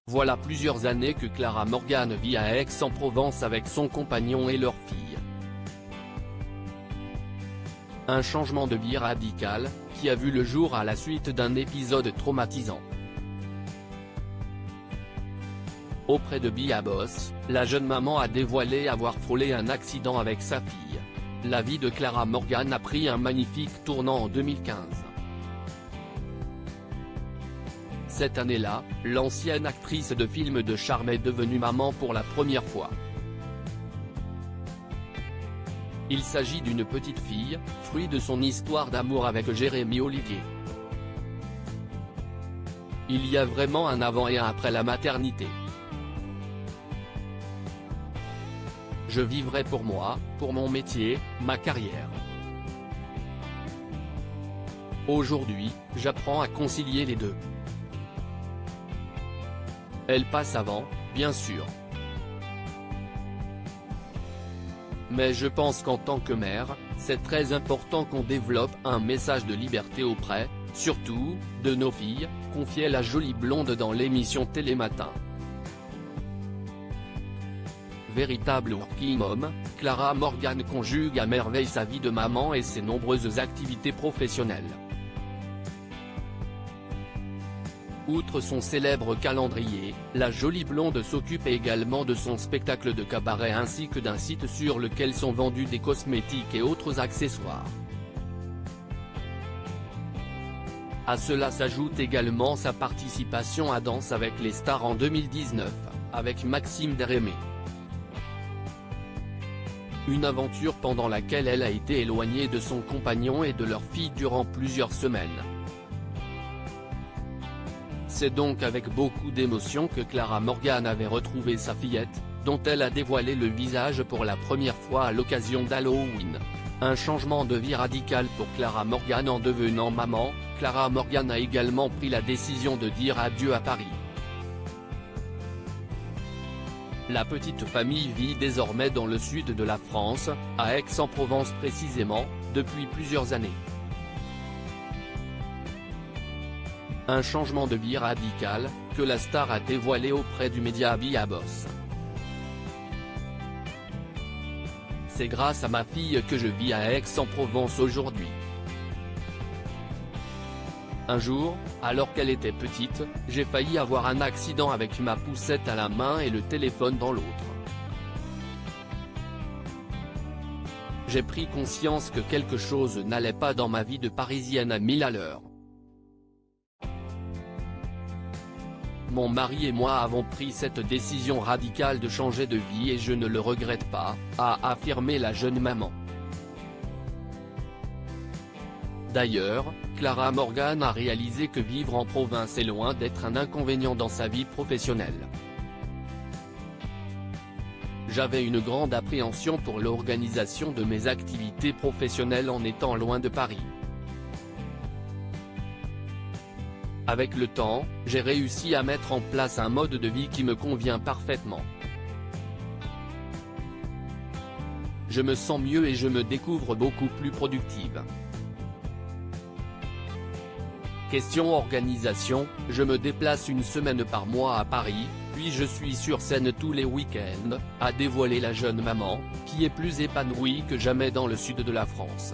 Voilà plusieurs années que Clara Morgan vit à Aix-en-Provence avec son compagnon et leur fille. Un changement de vie radical, qui a vu le jour à la suite d'un épisode traumatisant. Auprès de Biabos, la jeune maman a dévoilé avoir frôlé un accident avec sa fille. La vie de Clara Morgan a pris un magnifique tournant en 2015. Cette année-là, l'ancienne actrice de films de charme est devenue maman pour la première fois. Il s'agit d'une petite fille, fruit de son histoire d'amour avec Jérémy Olivier. Il y a vraiment un avant et un après la maternité. Je vivrai pour moi, pour mon métier, ma carrière. Aujourd'hui, j'apprends à concilier les deux. Elle passe avant, bien sûr. Mais je pense qu'en tant que mère, c'est très important qu'on développe un message de liberté auprès, surtout, de nos filles, confiait la jolie blonde dans l'émission Télématin. Véritable working mom, Clara Morgan conjugue à merveille sa vie de maman et ses nombreuses activités professionnelles. Outre son célèbre calendrier, la jolie blonde s'occupe également de son spectacle de cabaret ainsi que d'un site sur lequel sont vendus des cosmétiques et autres accessoires. À cela s'ajoute également sa participation à Danse avec les stars en 2019, avec Maxime Derémé. Une aventure pendant laquelle elle a été éloignée de son compagnon et de leur fille durant plusieurs semaines. C'est donc avec beaucoup d'émotion que Clara Morgan avait retrouvé sa fillette, dont elle a dévoilé le visage pour la première fois à l'occasion d'Halloween. Un changement de vie radical pour Clara Morgan en devenant maman. Clara Morgan a également pris la décision de dire adieu à Paris. La petite famille vit désormais dans le sud de la France, à Aix-en-Provence précisément, depuis plusieurs années. Un changement de vie radical, que la star a dévoilé auprès du média Biabos. C'est grâce à ma fille que je vis à Aix-en-Provence aujourd'hui. Un jour, alors qu'elle était petite, j'ai failli avoir un accident avec ma poussette à la main et le téléphone dans l'autre. J'ai pris conscience que quelque chose n'allait pas dans ma vie de Parisienne à 1000 à l'heure. Mon mari et moi avons pris cette décision radicale de changer de vie et je ne le regrette pas, a affirmé la jeune maman. D'ailleurs, Clara Morgan a réalisé que vivre en province est loin d'être un inconvénient dans sa vie professionnelle. J'avais une grande appréhension pour l'organisation de mes activités professionnelles en étant loin de Paris. Avec le temps, j'ai réussi à mettre en place un mode de vie qui me convient parfaitement. Je me sens mieux et je me découvre beaucoup plus productive. Question organisation, je me déplace une semaine par mois à Paris, puis je suis sur scène tous les week-ends, a dévoilé la jeune maman, qui est plus épanouie que jamais dans le sud de la France.